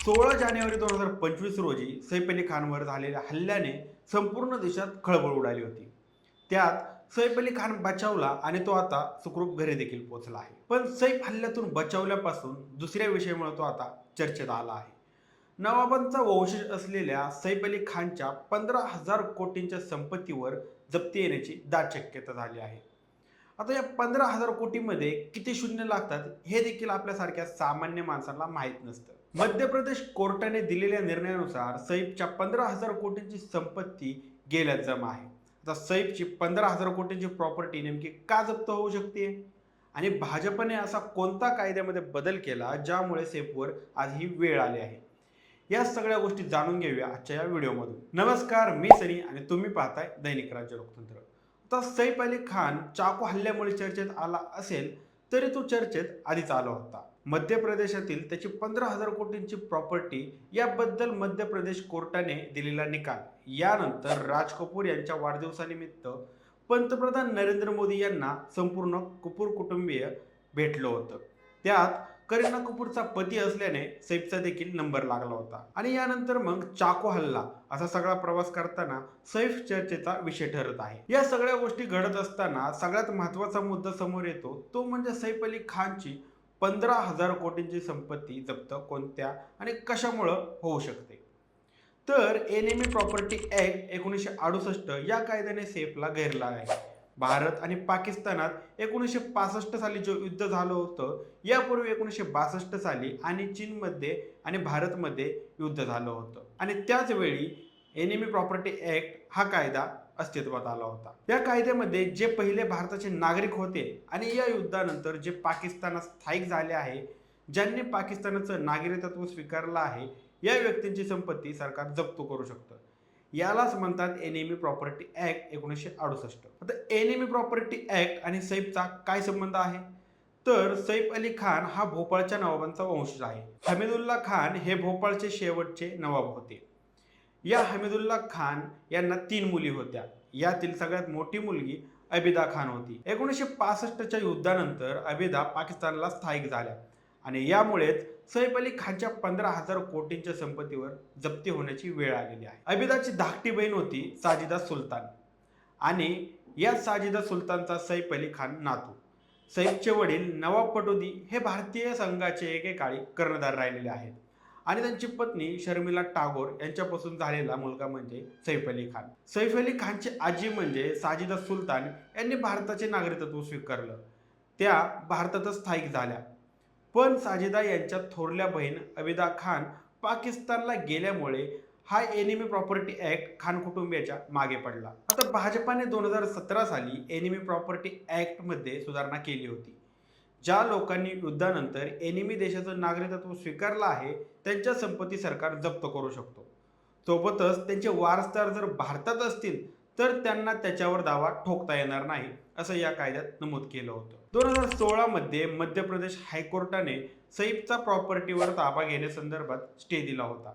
16 जानेवारी 2025 रोजी सैफ अली खानवर झालेल्या हल्ल्याने संपूर्ण देशात खळबळ उडाली होती. त्यात सैफ अली खान बचावला आणि तो आता सुखरूप घरी देखील पोहोचला आहे. पण सैफ हल्ल्यातून बचावल्यापासून दुसऱ्या विषयामुळे तो आता चर्चेत आला आहे. नवाबांचा वंशज असलेल्या सैफ अली खानच्या 15,000 कोटींच्या संपत्तीवर जप्ती येण्याची दाट शक्यता झाली आहे. आता या 15,000 कोटीमध्ये किती शून्य लागतात हे देखील आपल्यासारख्या सामान्य माणसाला माहीत नसतं. मध्य प्रदेश कोर्टाने दिलेल्या निर्णयानुसार सैफच्या 15,000 कोटींची संपत्ती गेल्यात जमा आहे. आता सैफची 15,000 कोटींची प्रॉपर्टी नेमकी का जप्त होऊ शकते आणि भाजपने असा कोणता कायद्यामध्ये बदल केला ज्यामुळे सैफवर आज ही वेळ आली आहे, या सगळ्या गोष्टी जाणून घेऊया आजच्या या व्हिडिओमधून. नमस्कार, मी सनी आणि तुम्ही पाहताय दैनिक राज्य लोकतंत्र. आता सैफ अली खान चाकू हल्ल्यामुळे चर्चेत आला असेल तरी तो चर्चेत आधीच आला होता. मध्य प्रदेशातील त्याची 15,000 कोटींची प्रॉपर्टी याबद्दल मध्य प्रदेश कोर्टाने दिलेला निकाल यानंतर राज कपूर यांच्या वाढदिवसानिमित्त पंतप्रधान नरेंद्र मोदी यांना संपूर्ण कपूर कुटुंबीय भेटलं होतं. त्यात करीना कपूरचा पती असल्याने सैफचा देखील नंबर लागला होता आणि यानंतर मग चाकू हल्ला असा सगळा प्रवास करताना सैफ चर्चेचा विषय ठरत आहे. या सगळ्या गोष्टी घडत असताना सगळ्यात महत्त्वाचा मुद्दा समोर येतो तो म्हणजे सैफ अली खानची 15,000 कोटींची संपत्ती जप्त कोणत्या आणि कशामुळे होऊ शकते. तर एनिमी प्रॉपर्टी ऍक्ट 1968 या कायद्याने सैफला घेरला आहे. भारत आणि पाकिस्तानात 1965 साली जो युद्ध झालं होतं, यापूर्वी 1962 साली आणि चीनमध्ये आणि भारतमध्ये युद्ध झालं होतं आणि त्याच वेळी एनिमी प्रॉपर्टी ऍक्ट हा कायदा अस्तित्वात आला होता. या कायद्यामध्ये जे पहिले भारताचे नागरिक होते आणि या युद्धानंतर जे पाकिस्तानात स्थायिक झाले आहे, ज्यांनी पाकिस्तानाचं नागरिकत्व स्वीकारलं आहे, या व्यक्तींची संपत्ती सरकार जप्त करू शकतं. यालाच म्हणतात एनिमी प्रॉपर्टी ऍक्ट 1968. आता एनिमी प्रॉपर्टी ऍक्ट आणि सैफचा काय संबंध आहे? तर सैफ अली खान हा भोपाळच्या नवाबांचा वंशज आहे. हमीदुल्ला खान हे भोपाळचे शेवटचे नवाब होते. या हमीदुल्ला खान यांना 3 मुली होत्या. यातील सगळ्यात मोठी मुलगी अबिदा खान होती. 1965च्या युद्धानंतर अबिदा पाकिस्तानला स्थायिक झाल्या आणि यामुळेच सैफ अली खानच्या 15,000 कोटींच्या संपत्तीवर जप्ती होण्याची वेळ आलेली आहे. अबिदाची धाकटी बहीण होती साजिदा सुलतान आणि या साजिदा सुलतानचा सैफ अली खान नातू. सैफचे वडील नवाब पटौदी हे भारतीय संघाचे एकेकाळी कर्णधार राहिलेले आहेत आणि त्यांची पत्नी शर्मिला टागोर यांच्यापासून झालेला मुलगा म्हणजे सैफ अली खान. सैफ अली खानची आजी म्हणजे साजिदा सुलतान यांनी भारताचे नागरिकत्व स्वीकारलं. त्या भारतातच स्थायिक झाल्या. पण साजिदा यांच्या थोरल्या बहीण अबिदा खान पाकिस्तानला गेल्यामुळे हा एनिमी प्रॉपर्टी ऍक्ट खान कुटुंबियाच्या मागे पडला. आता भाजपाने 2017 साली एनिमी प्रॉपर्टी ऍक्ट मध्ये सुधारणा केली होती. ज्या लोकांनी युद्धानंतर एनिमी देशाचं नागरिकत्व स्वीकारलं आहे त्यांच्या संपत्ती सरकार जप्त करू शकतो. सोबतच त्यांचे वारसदार जर भारतात असतील तर त्यांना त्याच्यावर दावा ठोकता येणार नाही असं या कायद्यात नमूद केलं होतं. 2016 मध्ये मध्य प्रदेश हायकोर्टाने सैफचा प्रॉपर्टीवर ताबा घेण्यासंदर्भात स्टे दिला होता.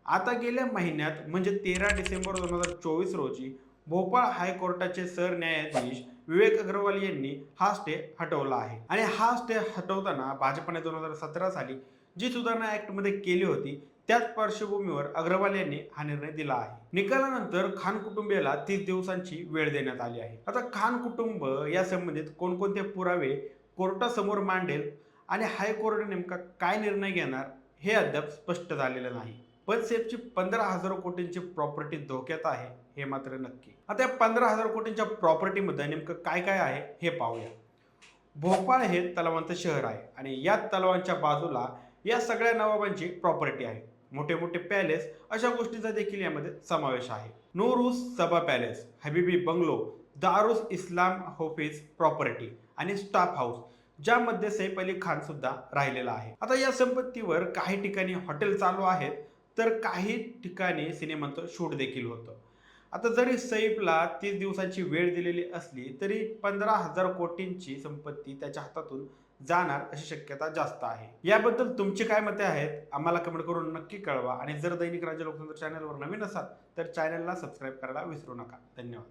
आता गेल्या महिन्यात म्हणजे 13 डिसेंबर 2024 रोजी भोपाळ हायकोर्टाचे सरन्यायाधीश विवेक अग्रवाल यांनी हा स्टे हटवला आहे आणि हा स्टे हटवताना भाजपने 2017 साली जी सुधारणा ऍक्टमध्ये केली होती त्याच पार्श्वभूमीवर अग्रवाल यांनी हा निर्णय दिला आहे. निकालानंतर खान कुटुंबियाला 30 दिवसांची वेळ देण्यात आली आहे. आता खान कुटुंब या संबंधित कोणकोणते पुरावे कोर्टासमोर मांडेल आणि हायकोर्ट नेमका काय निर्णय घेणार हे अद्याप स्पष्ट झालेलं नाही. पण सैफची 15,000 कोटींची प्रॉपर्टी धोक्यात आहे हे मात्र नक्की. आता या 15,000 कोटींच्या प्रॉपर्टीमध्ये नेमकं काय काय आहे हे पाहूया. भोपाळ हे तलावांचं शहर आहे आणि या तलावांच्या बाजूला या सगळ्या नवाबांची प्रॉपर्टी आहे. मोठे मोठे पॅलेस अशा गोष्टींचा देखील यामध्ये समावेश आहे. नूरुस सबा पॅलेस, हबीबी बंगलो, दारुस इस्लाम हॉफिस प्रॉपर्टी आणि स्टाफ हाऊस ज्यामध्ये सैफ अली खान सुद्धा राहिलेला आहे. आता या संपत्तीवर काही ठिकाणी हॉटेल चालू आहेत तर काही ठिकाणी सिनेमांचं शूट देखील होतं. आता जरी सैफला 30 दिवसांची वेळ दिलेली असली तरी 15,000 कोटींची संपत्ती त्याच्या हातातून जाणार अशी शक्यता जास्त आहे. याबद्दल तुमची काय मते आहेत आम्हाला कमेंट करून नक्की कळवा आणि जर दैनिक राज्य लोकतंत्र चॅनलवर नवीन असाल तर चॅनलला सबस्क्राईब करायला विसरू नका. धन्यवाद.